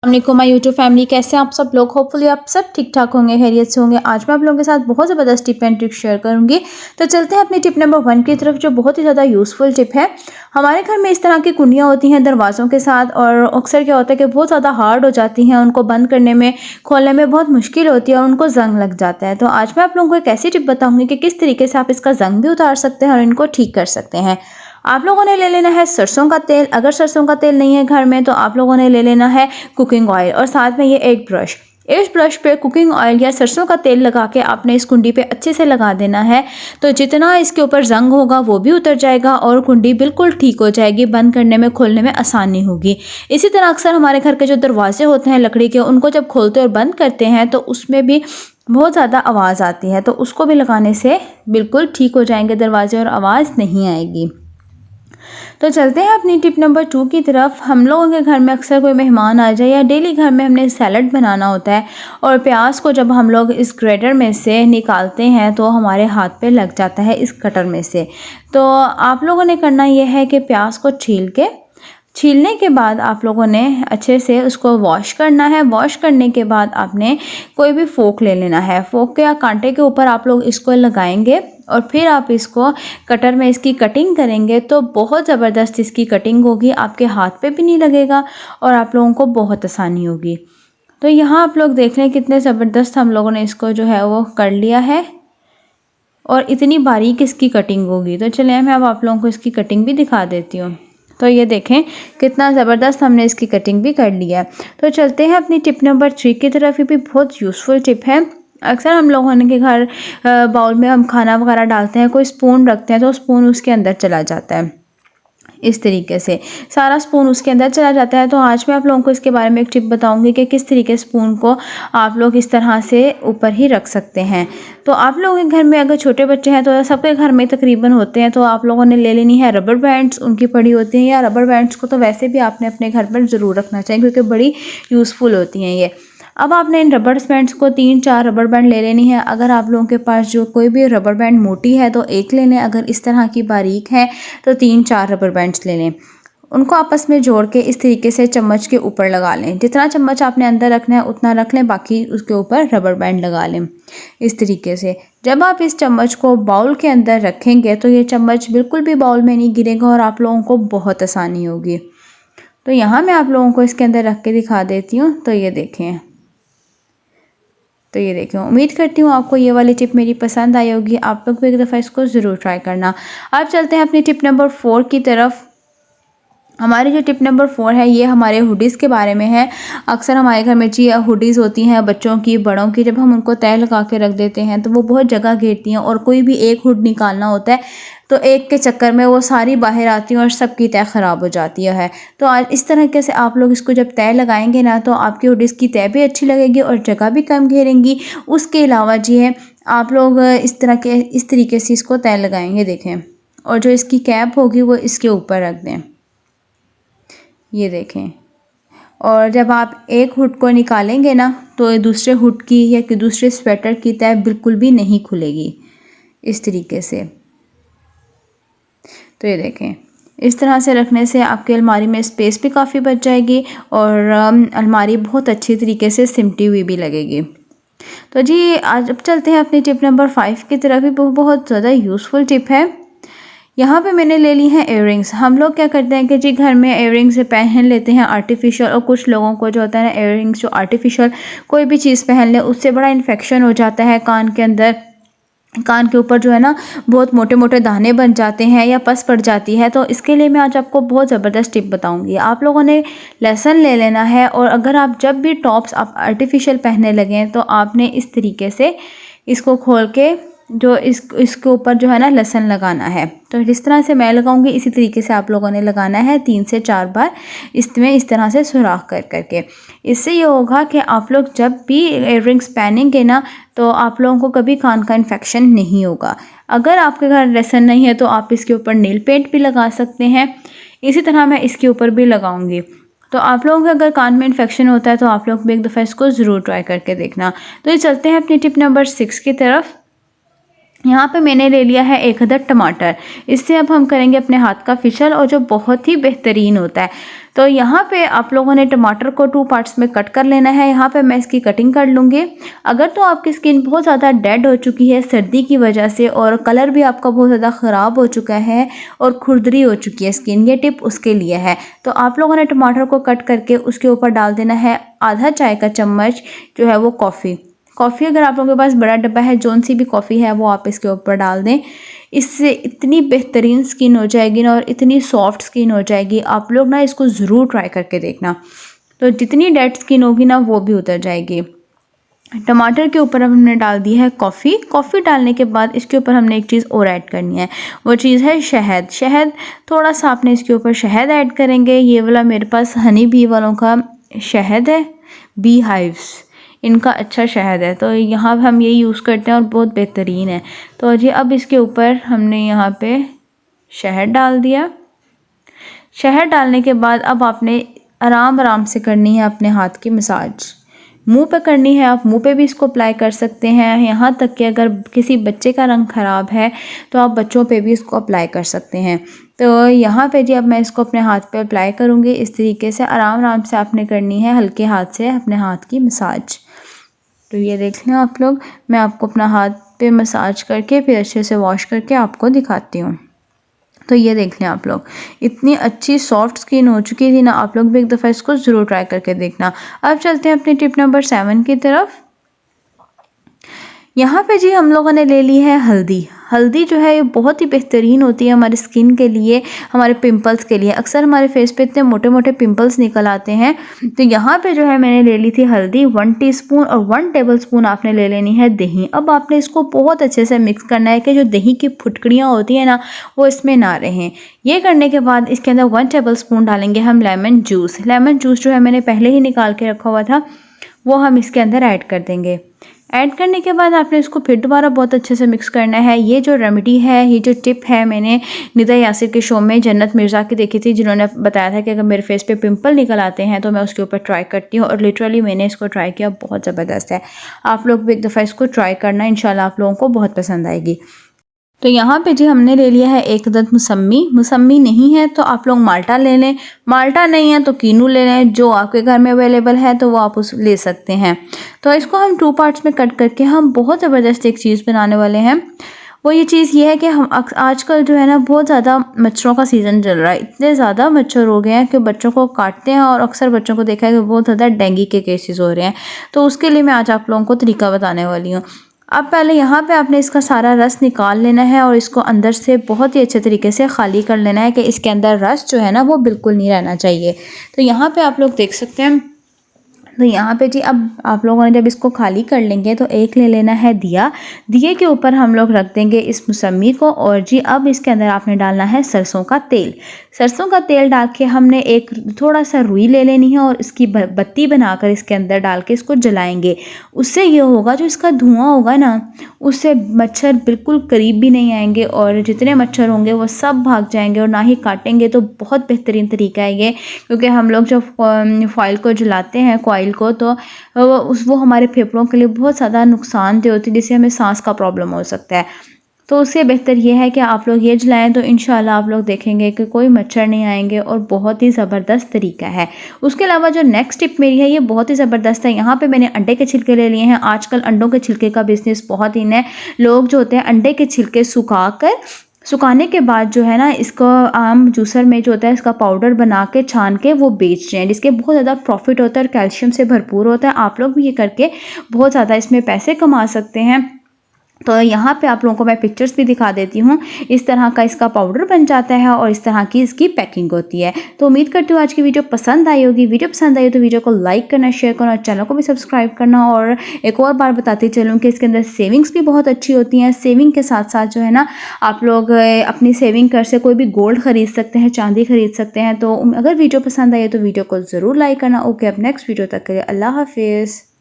अस्सलामुअलैकुम my YouTube family, कैसे हैं आप सब लोग। होपफुली आप सब ठीक ठाक होंगे, खैरियत से होंगे। आज मैं आप लोगों के साथ बहुत ज़बरदस्त टिप एंड ट्रिक शेयर करूंगी। तो चलते हैं अपनी टिप नंबर 1 की तरफ, जो बहुत ही ज़्यादा यूज़फुल टिप है। हमारे घर में इस तरह की कुंडियाँ होती हैं दरवाज़ों के साथ, और अक्सर क्या होता है कि बहुत ज़्यादा हार्ड हो जाती हैं, उनको बंद करने में खोलने में बहुत मुश्किल होती है और उनको जंग लग जाता है। तो आज मैं आप लोगों को एक ऐसी टिप बताऊँगी कि किस तरीके से आप इसका जंग भी उतार सकते हैं और इनको ठीक कर सकते हैं। आप लोगों ने ले लेना है सरसों का तेल। अगर सरसों का तेल नहीं है घर में तो आप लोगों ने ले लेना है कुकिंग ऑयल, और साथ में ये एक ब्रश। इस ब्रश पे कुकिंग ऑयल या सरसों का तेल लगा के आपने इस कुंडी पे अच्छे से लगा देना है। तो जितना इसके ऊपर जंग होगा वो भी उतर जाएगा और कुंडी बिल्कुल ठीक हो जाएगी, बंद करने में खोलने में आसानी होगी। इसी तरह अक्सर हमारे घर के जो दरवाजे होते हैं लकड़ी के, उनको जब खोलते और बंद करते हैं तो उसमें भी बहुत ज़्यादा आवाज़ आती है, तो उसको भी लगाने से बिल्कुल ठीक हो जाएंगे दरवाजे और आवाज़ नहीं आएगी। तो चलते हैं अपनी टिप नंबर 2 की तरफ। हम लोगों के घर में अक्सर कोई मेहमान आ जाए या डेली घर में हमने सैलड बनाना होता है, और प्याज को जब हम लोग इस ग्रेटर में से निकालते हैं तो हमारे हाथ पे लग जाता है इस कटर में से। तो आप लोगों ने करना यह है कि प्याज को छीलने के बाद आप लोगों ने अच्छे से उसको वॉश करना है। वॉश करने के बाद आपने कोई भी फोक ले लेना है। फोक के या कांटे के ऊपर आप लोग इसको लगाएंगे और फिर आप इसको कटर में इसकी कटिंग करेंगे तो बहुत ज़बरदस्त इसकी कटिंग होगी, आपके हाथ पे भी नहीं लगेगा और आप लोगों को बहुत आसानी होगी। तो यहाँ आप लोग देख लें कितने ज़बरदस्त हम लोगों ने इसको जो है वो कर लिया है, और इतनी बारीक इसकी कटिंग होगी। तो चलिए मैं अब आप लोगों को इसकी कटिंग भी दिखा देती हूँ। तो ये देखें कितना ज़बरदस्त हमने इसकी कटिंग भी कर लिया है। तो चलते हैं अपनी टिप नंबर 3 की तरफ। ये भी बहुत यूज़फुल टिप है। अक्सर हम लोगों के घर बाउल में हम खाना वगैरह डालते हैं, कोई स्पून रखते हैं तो स्पून उसके अंदर चला जाता है। इस तरीके से सारा स्पून उसके अंदर चला जाता है। तो आज मैं आप लोगों को इसके बारे में एक टिप बताऊंगी कि किस तरीके स्पून को आप लोग इस तरह से ऊपर ही रख सकते हैं। तो आप लोगों के घर में अगर छोटे बच्चे हैं तो सबके घर में तकरीबन होते हैं, तो आप लोगों ने ले लेनी है रबर बैंड्स, उनकी पड़ी होती हैं। या रबर बैंड्स को तो वैसे भी आपने अपने घर पर ज़रूर रखना चाहिए क्योंकि बड़ी यूज़फुल होती हैं ये। अब आपने इन रबर बैंड्स को 3-4 रबर बैंड ले लेनी है। अगर आप लोगों के पास जो कोई भी रबर बैंड मोटी है तो एक ले लें, अगर इस तरह की बारीक है तो 3-4 रबर बैंड्स ले लें। उनको आपस में जोड़ के इस तरीके से चम्मच के ऊपर लगा लें। जितना चम्मच आपने अंदर रखना है उतना रख लें, बाकी उसके ऊपर रबर बैंड लगा लें इस तरीके से। जब आप इस चम्मच को बाउल के अंदर रखेंगे तो ये चम्मच बिल्कुल भी बाउल में नहीं गिरेगा और आप लोगों को बहुत आसानी होगी। तो यहाँ मैं आप लोगों को इसके अंदर रख के दिखा देती हूँ। तो ये देखें, उम्मीद करती हूँ आपको ये वाली टिप मेरी पसंद आई होगी। आप लोग भी एक दफ़ा इसको ज़रूर ट्राई करना। अब चलते हैं अपनी टिप नंबर 4 की तरफ। हमारी जो टिप नंबर 4 है ये हमारे हुडीज़ के बारे में है। अक्सर हमारे घर में जी हुडीज़ होती हैं बच्चों की, बड़ों की। जब हम उनको तय लगा के रख देते हैं तो वो बहुत जगह घेरती हैं, और कोई भी एक हुड निकालना होता है तो एक के चक्कर में वो सारी बाहर आती हैं और सबकी तय ख़राब हो जाती है। तो आज इस तरीके से आप लोग इसको जब तय लगाएंगे ना तो आपकी हुडीज़ की तय भी अच्छी लगेगी और जगह भी कम घेरेंगी। उसके अलावा जी है आप लोग इस तरीके से इसको तय लगाएंगे, देखें, और जो इसकी कैप होगी वो इसके ऊपर रख दें, ये देखें। और जब आप एक हुड को निकालेंगे ना तो दूसरे हुड की या कि दूसरे स्वेटर की तय बिल्कुल भी नहीं खुलेगी इस तरीके से। तो ये देखें, इस तरह से रखने से आपकी अलमारी में स्पेस भी काफ़ी बच जाएगी और अलमारी बहुत अच्छी तरीके से सिमटी हुई भी लगेगी। तो जी आज अब चलते हैं अपनी टिप नंबर 5 की तरफ। भी बहुत ज़्यादा यूज़फुल टिप है। यहाँ पे मैंने ले ली है इयररिंग्स। हम लोग क्या करते हैं कि जी घर में इयररिंग्स पहन लेते हैं आर्टिफिशियल, और कुछ लोगों को जो होता है ना इयररिंग्स जो आर्टिफिशियल कोई भी चीज़ पहन ले उससे बड़ा इन्फेक्शन हो जाता है कान के अंदर। कान के ऊपर जो है ना बहुत मोटे मोटे दाने बन जाते हैं या पस पड़ जाती है। तो इसके लिए मैं आज आपको बहुत ज़बरदस्त टिप बताऊंगी। आप लोगों ने लेसन ले लेना है, और अगर आप जब भी टॉप्स आप आर्टिफिशियल पहनने लगें तो आपने इस तरीके से इसको खोल के जो इसके ऊपर जो है ना लहसन लगाना है। तो जिस तरह से मैं लगाऊंगी इसी तरीके से आप लोगों ने लगाना है 3 से 4 बार इसमें इस तरह से सुराख कर करके। इससे ये होगा कि आप लोग जब भी इयररिंग्स पहनेंगे ना तो आप लोगों को कभी कान का इन्फेक्शन नहीं होगा। अगर आपके घर लहसन नहीं है तो आप इसके ऊपर नील पेंट भी लगा सकते हैं। इसी तरह मैं इसके ऊपर भी लगाऊंगी। तो आप लोगों के अगर कान में इन्फेक्शन होता है तो आप लोग भी एक दफ़ा इसको ज़रूर ट्राई करके देखना। तो ये चलते हैं अपनी टिप नंबर 6 की तरफ। यहाँ पे मैंने ले लिया है 1 अदद टमाटर। इससे अब हम करेंगे अपने हाथ का फेशियल और जो बहुत ही बेहतरीन होता है। तो यहाँ पे आप लोगों ने टमाटर को 2 पार्ट्स में कट कर लेना है। यहाँ पे मैं इसकी कटिंग कर लूँगी। अगर तो आपकी स्किन बहुत ज़्यादा डेड हो चुकी है सर्दी की वजह से और कलर भी आपका बहुत ज़्यादा ख़राब हो चुका है और खुरदरी हो चुकी है स्किन, ये टिप उसके लिए है। तो आप लोगों ने टमाटर को कट करके उसके ऊपर डाल देना है आधा चाय का चम्मच जो है वो कॉफ़ी। अगर आप लोगों के पास बड़ा डब्बा है, जौन सी भी कॉफ़ी है वो आप इसके ऊपर डाल दें। इससे इतनी बेहतरीन स्किन हो जाएगी ना और इतनी सॉफ्ट स्किन हो जाएगी, आप लोग ना इसको ज़रूर ट्राई करके देखना। तो जितनी डेड स्किन होगी ना वो भी उतर जाएगी। टमाटर के ऊपर अब हमने डाल दी है कॉफ़ी डालने के बाद इसके ऊपर हमने एक चीज़ और ऐड करनी है, वो चीज़ है शहद। थोड़ा सा आपने इसके ऊपर शहद ऐड करेंगे। ये वाला मेरे पास हनी बी वालों का शहद है, बी हाइव्स, इनका अच्छा शहद है। तो यहाँ हम ये यूज़ करते हैं और बहुत बेहतरीन है। तो जी अब इसके ऊपर हमने यहाँ पे शहद डाल दिया। शहद डालने के बाद अब आपने आराम से करनी है अपने हाथ की मसाज। मुंह पे करनी है, आप मुंह पे भी इसको अप्लाई कर सकते हैं। यहाँ तक कि अगर किसी बच्चे का रंग ख़राब है तो आप बच्चों पे भी इसको अप्लाई कर सकते हैं। तो यहाँ पे जी अब मैं इसको अपने हाथ पे अप्लाई करूँगी। इस तरीके से आराम से आपने करनी है हल्के हाथ से अपने हाथ की मसाज। तो ये देख लें आप लोग, मैं आपको अपना हाथ पे मसाज करके फिर अच्छे से वॉश करके आपको दिखाती हूँ। तो ये देख लें आप लोग, इतनी अच्छी सॉफ्ट स्किन हो चुकी थी ना। आप लोग भी एक दफ़ा इसको ज़रूर ट्राई करके देखना। अब चलते हैं अपनी टिप नंबर 7 की तरफ। यहाँ पे जी हम लोगों ने ले ली है हल्दी जो है ये बहुत ही बेहतरीन होती है हमारी स्किन के लिए, हमारे पिंपल्स के लिए। अक्सर हमारे फेस पे इतने मोटे मोटे पिंपल्स निकल आते हैं। तो यहाँ पे जो है मैंने ले ली थी हल्दी 1 टीस्पून और 1 टेबलस्पून आपने ले लेनी है दही। अब आपने इसको बहुत अच्छे से मिक्स करना है कि जो दही की फुटकड़ियाँ होती हैं ना वो इसमें ना रहें। ये करने के बाद इसके अंदर 1 टेबलस्पून डालेंगे हम लेमन जूस जो है मैंने पहले ही निकाल के रखा हुआ था, वो हम इसके अंदर ऐड कर देंगे। ऐड करने के बाद आपने इसको फिर दोबारा बहुत अच्छे से मिक्स करना है। ये जो रेमेडी है, ये जो टिप है, मैंने निदा यासिर के शो में जन्नत मिर्ज़ा की देखी थी, जिन्होंने बताया था कि अगर मेरे फेस पे पिंपल निकल आते हैं तो मैं उसके ऊपर ट्राई करती हूँ और लिटरली मैंने इसको ट्राई किया, बहुत ज़बरदस्त है। आप लोग भी एक दफ़ा इसको ट्राई करना, इंशाल्लाह आप लोगों को बहुत पसंद आएगी। तो यहाँ पे जी हमने ले लिया है 1 अदद मौसम्मी नहीं है तो आप लोग माल्टा ले लें, माल्टा नहीं है तो कीनू ले लें, जो आपके घर में अवेलेबल है तो वो आप उस ले सकते हैं। तो इसको हम 2 पार्ट्स में कट करके हम बहुत ज़बरदस्त एक चीज़ बनाने वाले हैं। वो ये चीज़ ये है कि हम आजकल जो है ना बहुत ज़्यादा मच्छरों का सीज़न चल रहा है। इतने ज़्यादा मच्छर हो गए हैं कि बच्चों को काटते हैं और अक्सर बच्चों को देखा है कि बहुत ज़्यादा डेंगू के केसेस हो रहे हैं। तो उसके लिए मैं आज आप लोगों को तरीका बताने वाली हूँ। अब पहले यहाँ पे आपने इसका सारा रस निकाल लेना है और इसको अंदर से बहुत ही अच्छे तरीके से खाली कर लेना है कि इसके अंदर रस जो है ना वो बिल्कुल नहीं रहना चाहिए। तो यहाँ पे आप लोग देख सकते हैं। तो यहाँ पे जी अब आप लोगों ने जब इसको खाली कर लेंगे तो एक ले लेना है दिए के ऊपर हम लोग रख देंगे इस मौसम्मी को। और जी अब इसके अंदर आपने डालना है सरसों का तेल डाल के हमने एक थोड़ा सा रुई ले लेनी है और इसकी बत्ती बनाकर इसके अंदर डाल के इसको जलाएंगे। उससे ये होगा जो इसका धुआं होगा ना उससे मच्छर बिल्कुल करीब भी नहीं आएंगे और जितने मच्छर होंगे वो सब भाग जाएंगे और ना ही काटेंगे। तो बहुत बेहतरीन तरीका है ये, क्योंकि हम लोग जब फॉइल को जलाते हैं को तो वो हमारे फेफड़ों के लिए बहुत ज़्यादा नुकसानदेह होती है, जिससे हमें सांस का प्रॉब्लम हो सकता है। तो उससे बेहतर ये है कि आप लोग ये जलाएं तो इंशाल्लाह आप लोग देखेंगे कि कोई मच्छर नहीं आएंगे और बहुत ही ज़बरदस्त तरीका है। उसके अलावा जो नेक्स्ट टिप मेरी है ये बहुत ही ज़बरदस्त है। यहाँ पे मैंने अंडे के छिलके ले लिए हैं। आजकल अंडों के छिलके का बिज़नेस बहुत इन है। लोग जो होते हैं अंडे के छिलके सुखाने के बाद जो है ना इसको आम जूसर में जो होता है इसका पाउडर बना के छान के वो बेच रहे हैं, जिसके बहुत ज़्यादा प्रॉफिट होता है और कैल्शियम से भरपूर होता है। आप लोग भी ये करके बहुत ज़्यादा इसमें पैसे कमा सकते हैं। तो यहाँ पे आप लोगों को मैं पिक्चर्स भी दिखा देती हूँ। इस तरह का इसका पाउडर बन जाता है और इस तरह की इसकी पैकिंग होती है। तो उम्मीद करती हूँ आज की वीडियो पसंद आई होगी। वीडियो पसंद आई हो तो वीडियो को लाइक करना, शेयर करना और चैनल को भी सब्सक्राइब करना। और एक और बार बताती चलूँ कि इसके अंदर सेविंग्स भी बहुत अच्छी होती हैं। सेविंग के साथ साथ जो है ना आप लोग अपनी सेविंग कर से कोई भी गोल्ड खरीद सकते हैं, चांदी खरीद सकते हैं। तो अगर वीडियो पसंद आई तो वीडियो को ज़रूर लाइक करना। ओके, अब नेक्स्ट वीडियो तक के लिए अल्लाह हाफिज़।